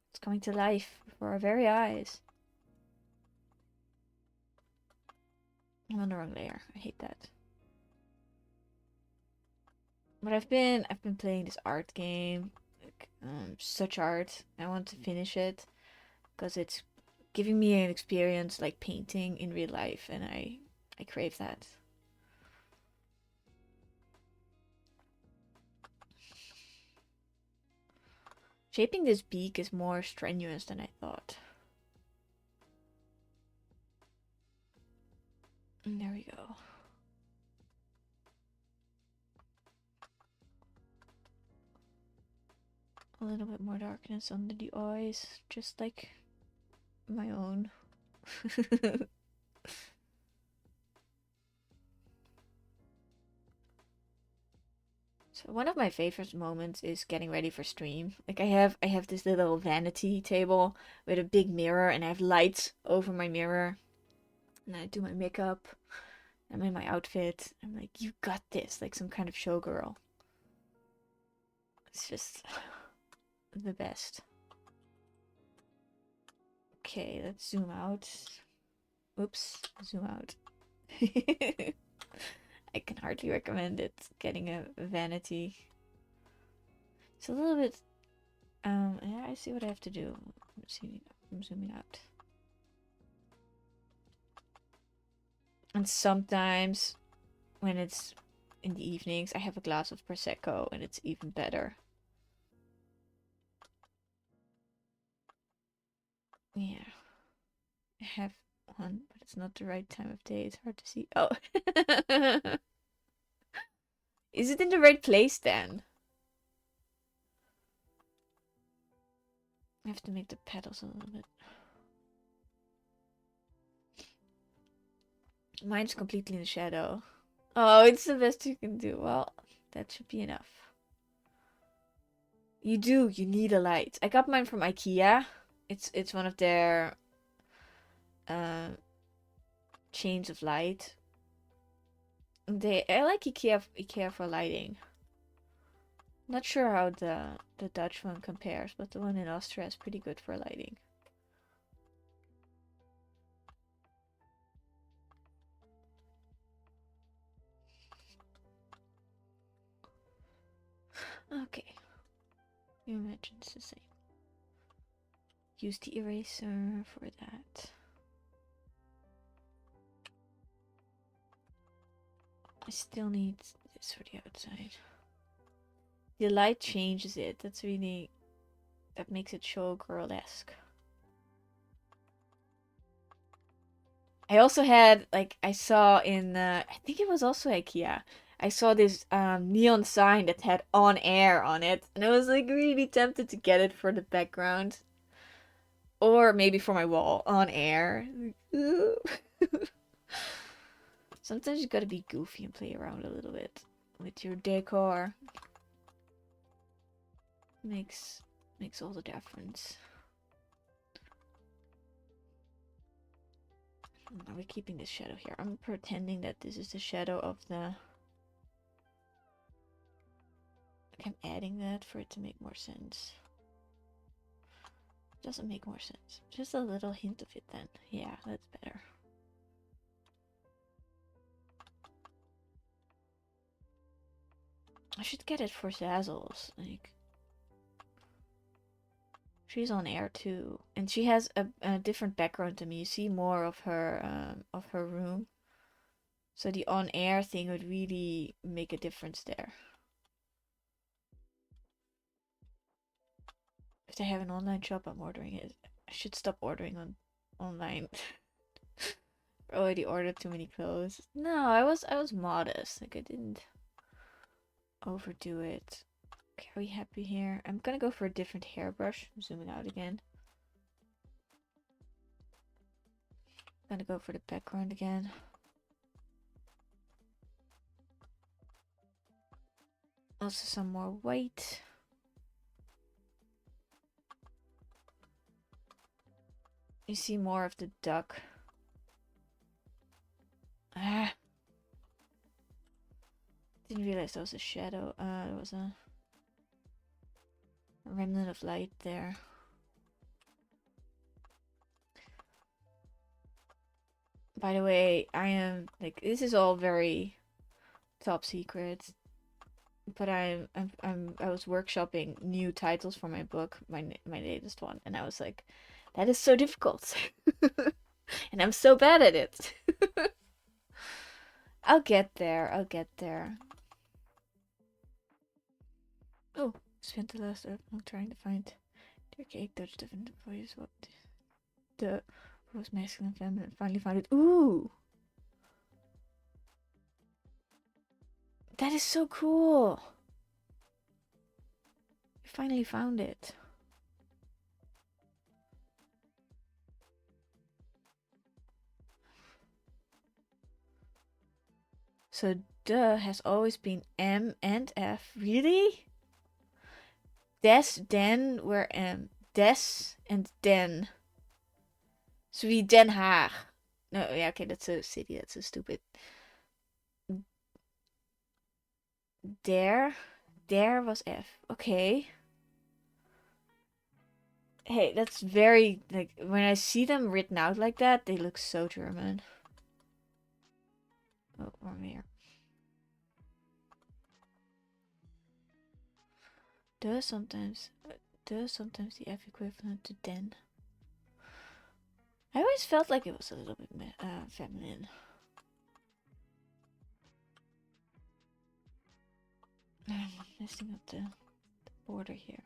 It's coming to life before our very eyes. I'm on the wrong layer. I hate that. But I've been playing this art game. Like, such art. I want to finish it because it's giving me an experience like painting in real life, and I crave that. Shaping this beak is more strenuous than I thought. And there we go. A little bit more darkness under the eyes, just like my own. So one of my favorite moments is getting ready for stream. Like I have this little vanity table with a big mirror and I have lights over my mirror. And I do my makeup I'm in my outfit. I'm like, you got this, like some kind of showgirl. It's just the best. Okay, let's zoom out. Oops, zoom out. I can hardly recommend it. Getting a vanity. It's a little bit. Yeah, I see what I have to do. I'm zooming out. And sometimes, when it's in the evenings, I have a glass of Prosecco, and it's even better. Yeah, I have one, but it's not the right time of day. It's hard to see. Oh, is it in the right place then? I have to make the petals a little bit. Mine's completely in the shadow. Oh, it's the best you can do. Well, that should be enough. You do. You need a light. I got mine from IKEA. It's one of their uh, chains of light. I like IKEA for lighting. Not sure how the Dutch one compares, but the one in Austria is pretty good for lighting. Okay. You imagine it's the same. Use the eraser for that. I still need this for the outside. The light changes it. That's really... That makes it showgirl-esque. I also had, like, I saw in, I think it was also IKEA. I saw this neon sign that had on air on it. And I was, like, really tempted to get it for the background. Or maybe for my wall. On air. Sometimes you gotta be goofy and play around a little bit with your decor. Makes all the difference. Are we keeping this shadow here? I'm pretending that this is the shadow of the... Like I'm adding that for it to make more sense. Doesn't make more sense. Just a little hint of it then. Yeah, that's better. I should get it for Zazzles. Like, she's on air too, and she has a different background to me. You see more of her room. So the on air thing would really make a difference there. If they have an online shop, I'm ordering it. I should stop ordering online. Already ordered too many clothes. No, I was modest. Like I didn't overdo it. Okay, are we happy here? I'm gonna go for a different hairbrush. I'm zooming out again. Gonna go for the background again. Also some more white. You see more of the duck. Ah. Didn't realize there was a shadow. There was a remnant of light there. By the way, I am like this is all very top secret, but I was workshopping new titles for my book, my latest one, and I was like, that is so difficult, and I'm so bad at it. I'll get there. I'll get there. Oh, spent the last earth I'm trying to find the archaic Dutch different voice. What the rose masculine feminine finally found it. Ooh, that is so cool. You finally found it. So duh has always been M and F. Really? Des, den were M. Des and den. So we Den Haag. No, yeah, okay, that's a city. That's a stupid. There. There was F. Okay. Hey, that's very, like, when I see them written out like that, they look so German. Oh, wrong here. Does sometimes the F equivalent to den. I always felt like it was a little bit feminine. I'm messing up the border here.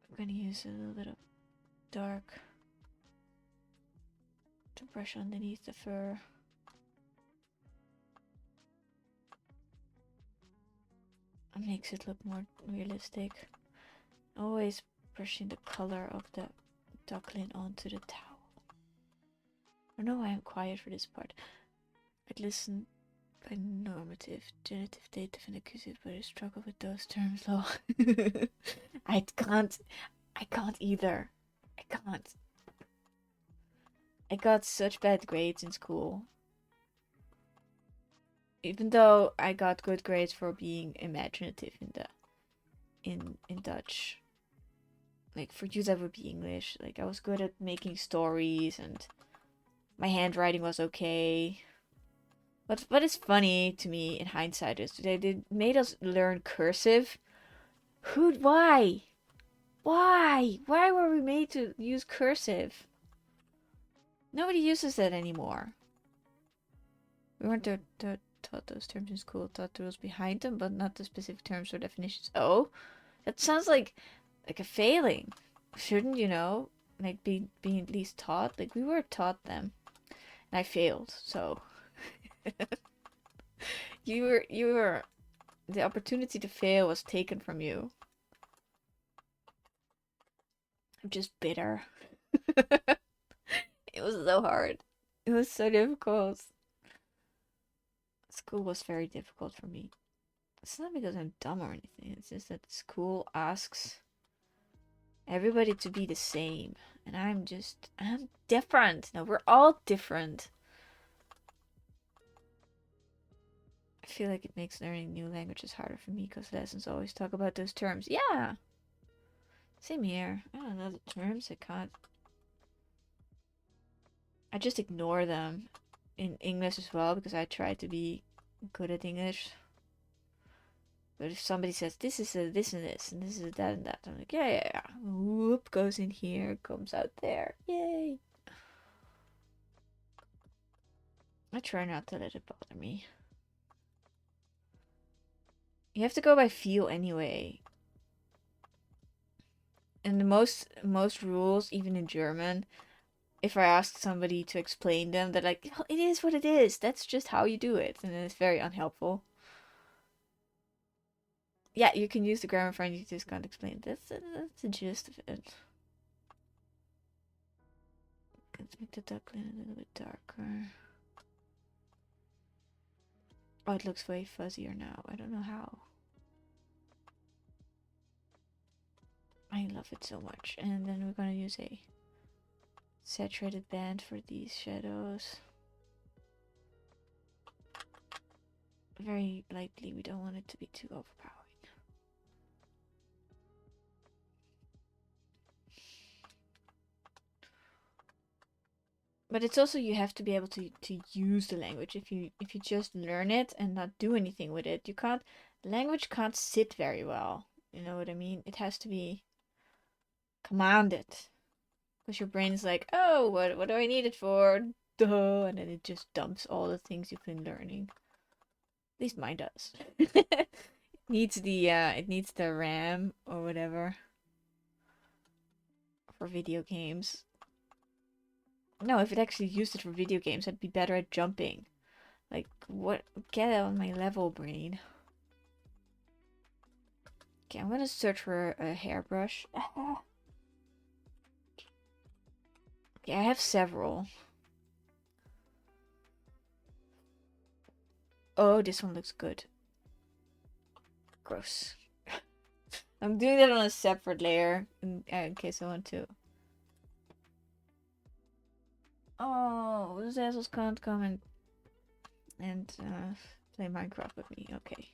I'm gonna use a little bit of dark to brush underneath the fur. It makes it look more realistic. Always brushing the color of the duckling onto the towel. I don't know why I'm quiet for this part. I'd listen by normative, genitive, dative, and accusative, but I struggle with those terms though. I can't either. I can't. I got such bad grades in school. Even though I got good grades for being imaginative in Dutch. Like for you that would be English. Like I was good at making stories and my handwriting was okay. What is funny to me in hindsight is they made us learn cursive. Why? Why? Why were we made to use cursive? Nobody uses that anymore. We weren't taught those terms in school, taught the rules behind them, but not the specific terms or definitions. Oh, that sounds like a failing. Shouldn't you know? Like being at least taught. Like we were taught them, and I failed. So you were the opportunity to fail was taken from you. I'm just bitter. It was so hard. It was so difficult. School was very difficult for me. It's not because I'm dumb or anything. It's just that school asks everybody to be the same. And I'm different. No, we're all different. I feel like it makes learning new languages harder for me because lessons always talk about those terms. Yeah. Same here. I don't know the terms. I just ignore them in English as well because I try to be good at English. But if somebody says this is a this and this and this is a that and that, I'm like, yeah. Whoop, goes in here, comes out there. Yay. I try not to let it bother me. You have to go by feel anyway. And the most rules, even in German, if I ask somebody to explain them, they're like, oh, it is what it is. That's just how you do it. And it's very unhelpful. Yeah, you can use the grammar friend, you just can't explain. That's the gist of it. Let's make the duckling a little bit darker. Oh, it looks way fuzzier now. I don't know how. I love it so much. And then we're gonna use a saturated band for these shadows. Very lightly, we don't want it to be too overpowering. But it's also you have to be able to use the language. If you just learn it and not do anything with it, you can't. Language can't sit very well. You know what I mean? It has to be commanded. Because your brain is like, oh, what do I need it for? Duh, and then it just dumps all the things you've been learning. At least mine does. It needs the RAM or whatever for video games. No, if it actually used it for video games, I'd be better at jumping. Like, what? Get on my level, brain. Okay, I'm gonna search for a hairbrush. Okay, I have several. Oh, this one looks good. Gross. I'm doing that on a separate layer in case I want to. those assholes can't come and play Minecraft with me. Okay.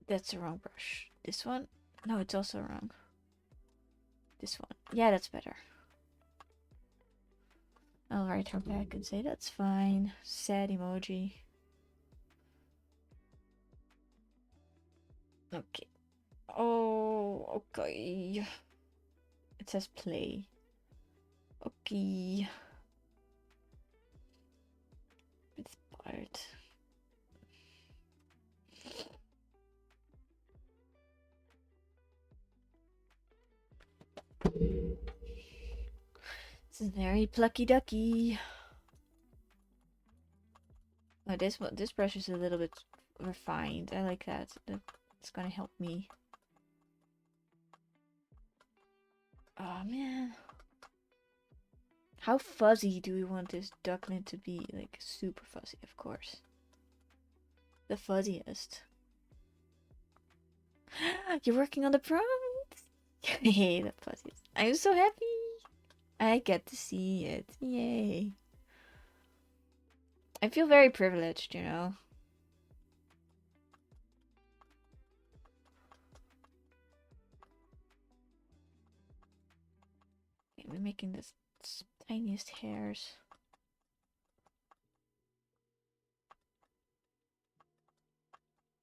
That's the wrong brush. This one? No, it's also wrong. This one. Yeah, that's better. I'll write her back and say that's fine. Sad emoji. Okay. Oh, okay. It says play. Okay. It's part. This is very plucky ducky. Oh, this brush is a little bit refined. I like that. That's gonna help me. Oh man. How fuzzy do we want this duckling to be? Like super fuzzy, of course. The fuzziest. You're working on the prompt? Yay, the fuzziest. I'm so happy. I get to see it. Yay. I feel very privileged, you know. Okay, we're making this tiniest hairs.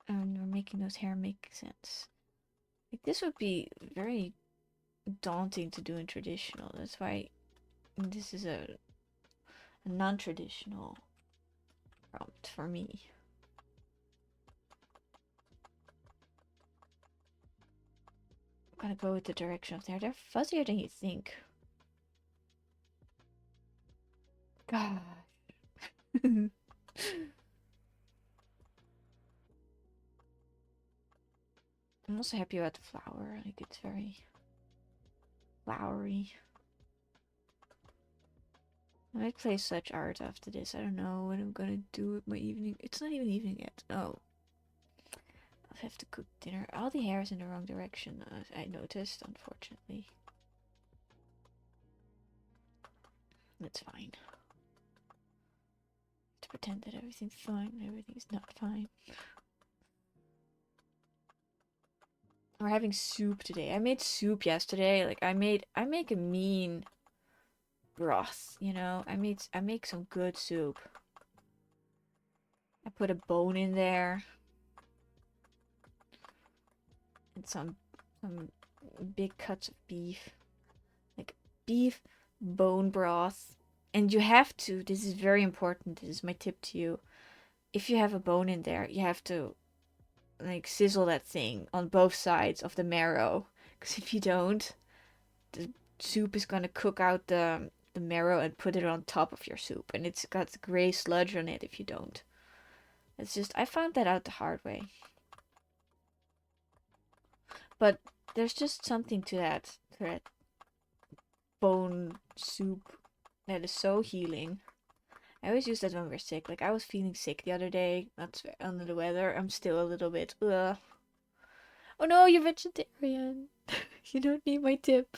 And we're making those hair make sense. Like this would be very daunting to do in traditional. That's why this is a non-traditional prompt for me. I'm gonna go with the direction of there. They're fuzzier than you think. Gosh. I'm also happy about the flower. Like it's very flowery. I might play such art after this. I don't know what I'm gonna do with my evening. It's not even evening yet. Oh. I'll have to cook dinner. All the hair is in the wrong direction, I noticed, unfortunately. That's fine. To pretend that everything's fine when everything's not fine. We're having soup today. I made soup yesterday. Like I make a mean broth, you know? I make some good soup. I put a bone in there. And some big cuts of beef. Like beef bone broth. And you have to, this is very important, this is my tip to you. If you have a bone in there, you have to like sizzle that thing on both sides of the marrow. Because if you don't, the soup is gonna cook out the marrow and put it on top of your soup. And it's got gray sludge on it if you don't. It's just, I found that out the hard way. But there's just something to that bone soup that is so healing. I always use that when we're sick. Like I was feeling sick the other day, not under the weather. I'm still a little bit. Ugh. Oh no, you're vegetarian. You don't need my tip.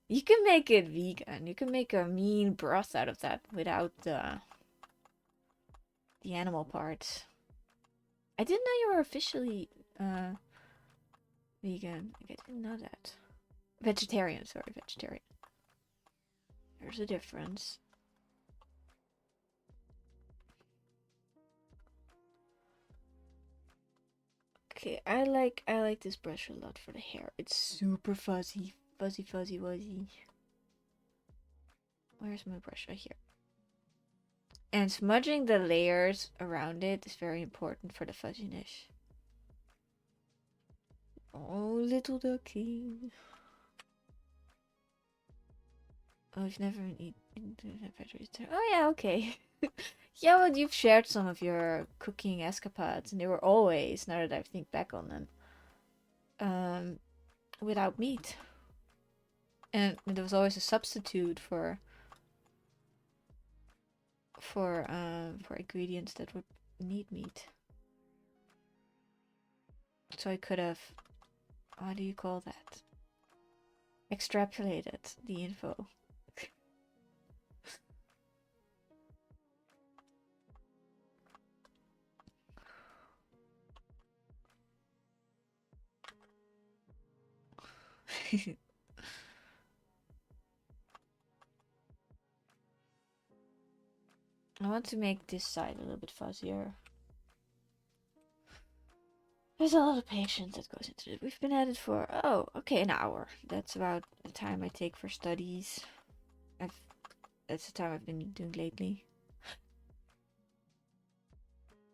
You can make it vegan. You can make a mean broth out of that without the animal parts. I didn't know you were officially vegan. Like, I didn't know that. Vegetarian, sorry, vegetarian. There's a difference. Okay, I like this brush a lot for the hair. It's super fuzzy. Fuzzy, fuzzy, fuzzy. Where's my brush? Right here. And smudging the layers around it is very important for the fuzziness. Oh, little ducky. Oh, I've never eaten. Oh yeah, okay. Yeah, well, you've shared some of your cooking escapades, and they were always, now that I think back on them, without meat. And there was always a substitute for ingredients that would need meat. So I could have, how do you call that? extrapolated the info. I want to make this side a little bit fuzzier. There's a lot of patience that goes into it. We've been at it for, oh, okay, an hour. That's about the time I take for studies. I've That's the time I've been doing lately.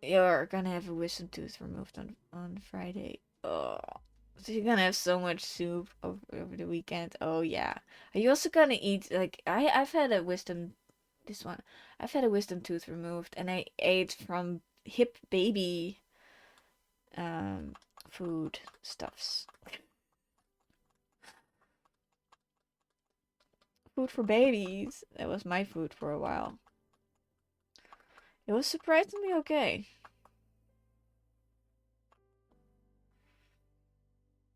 You're gonna have a wisdom tooth removed on Friday. Oh, so you're gonna have so much soup over the weekend. Oh yeah. Are you also gonna eat like I've had a wisdom this one. I've had a wisdom tooth removed and I ate from hip baby um food stuffs. Food for babies. That was my food for a while. It was surprisingly okay.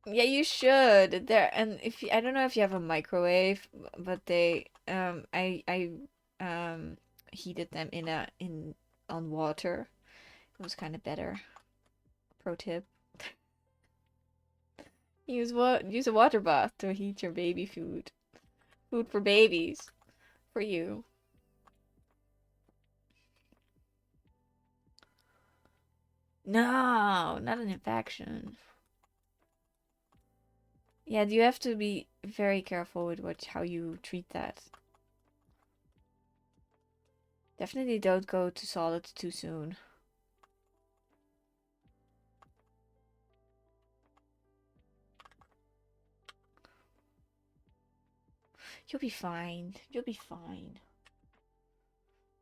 Yeah, you should. There and if you, I don't know if you have a microwave, but I heated them in on water. It was kind of better. Pro tip. Use a water bath to heat your baby food. Food for babies. For you. No, not an infection. Yeah, you have to be very careful with how you treat that. Definitely don't go to solid too soon. You'll be fine. You'll be fine.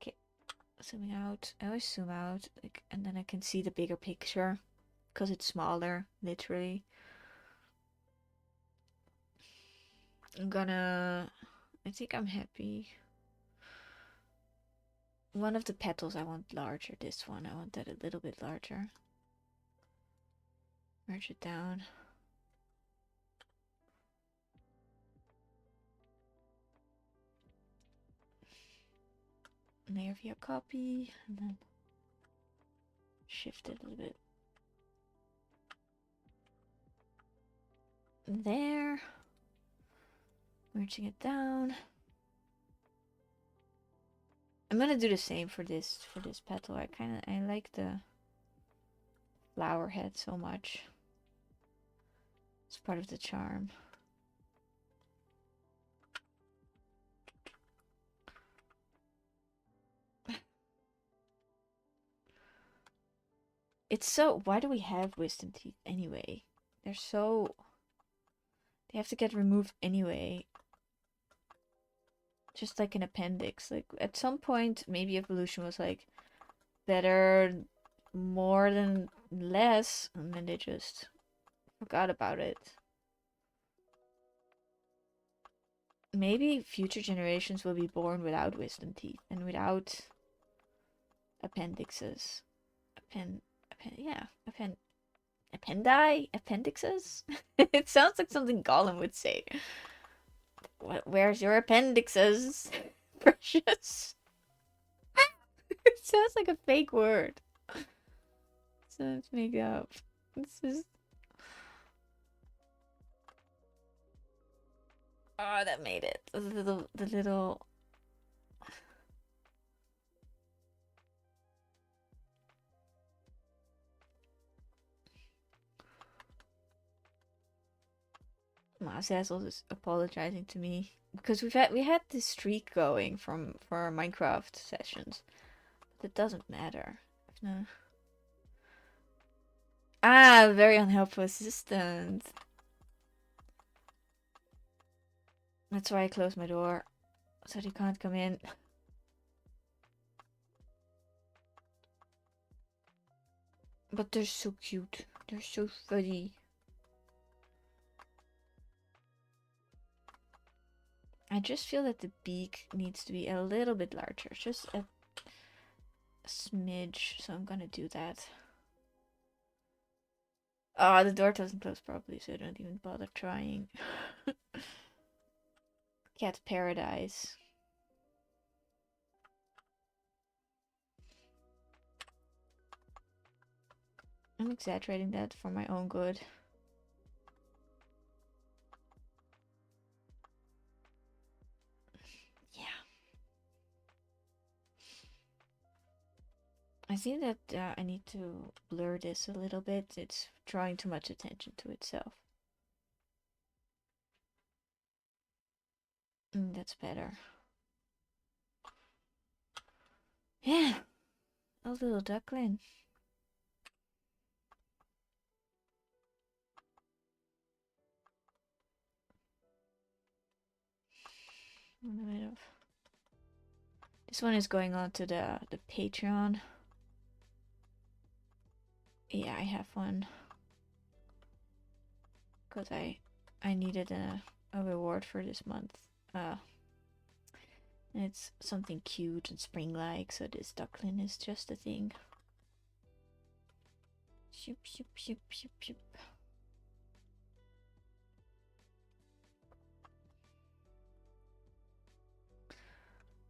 Okay, zooming out. I always zoom out, like, and then I can see the bigger picture because it's smaller, literally. I think I'm happy. One of the petals I want larger. This one, I want that a little bit larger. Merge it down. Layer via copy, and then shift it a little bit. There. Merging it down. I'm gonna do the same for this petal. I like the flower head so much. It's part of the charm. It's so, why do we have wisdom teeth anyway? They're so, they have to get removed anyway. Just like an appendix. Like at some point, maybe evolution was like better more than less, and then they just forgot about it. Maybe future generations will be born without wisdom teeth and without appendixes. Yeah, appendixes? It sounds like something Gollum would say. Where's your appendixes? Precious. It sounds like a fake word. So let's make up. This is. Oh, that made it. The little. Mazazel is apologizing to me because we had this streak going for our Minecraft sessions, but it doesn't matter. No. Ah, very unhelpful assistant. That's why I closed my door so they can't come in. But they're so cute. They're so funny. I just feel that the beak needs to be a little bit larger. Just a smidge. So I'm gonna do that. Ah, the door doesn't close properly, so I don't even bother trying. Cat paradise. I'm exaggerating that for my own good. Yeah. I think that I need to blur this a little bit. It's drawing too much attention to itself. That's better. Yeah, a little duckling. This one is going on to the Patreon. Yeah, I have one because I needed a reward for this month. And it's something cute and spring-like, so this duckling is just a thing. Shoop, shoop, shoop, shoop, shoop.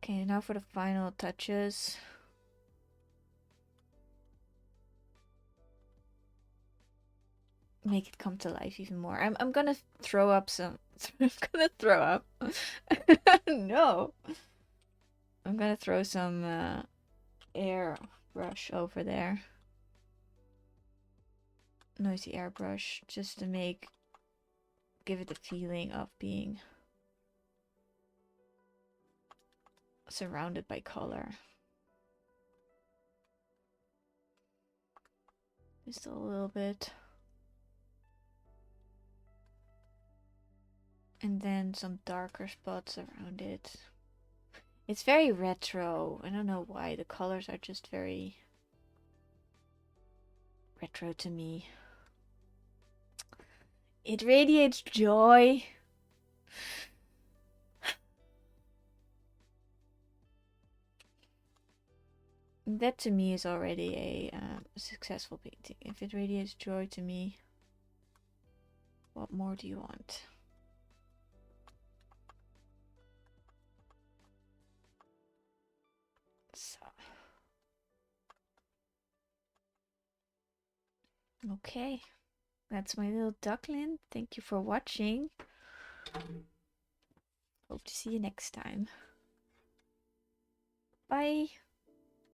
Okay, now for the final touches. Make it come to life even more. I'm gonna throw up some. I'm gonna throw up. No. I'm gonna throw some airbrush over there. Noisy airbrush, just to give it the feeling of being surrounded by color. Just a little bit. And then some darker spots around it. It's very retro. I don't know why. The colors are just very retro to me. It radiates joy. That to me is already a successful painting. If it radiates joy to me, what more do you want? So. Okay, that's my little duckling. Thank you for watching. Hope to see you next time. Bye.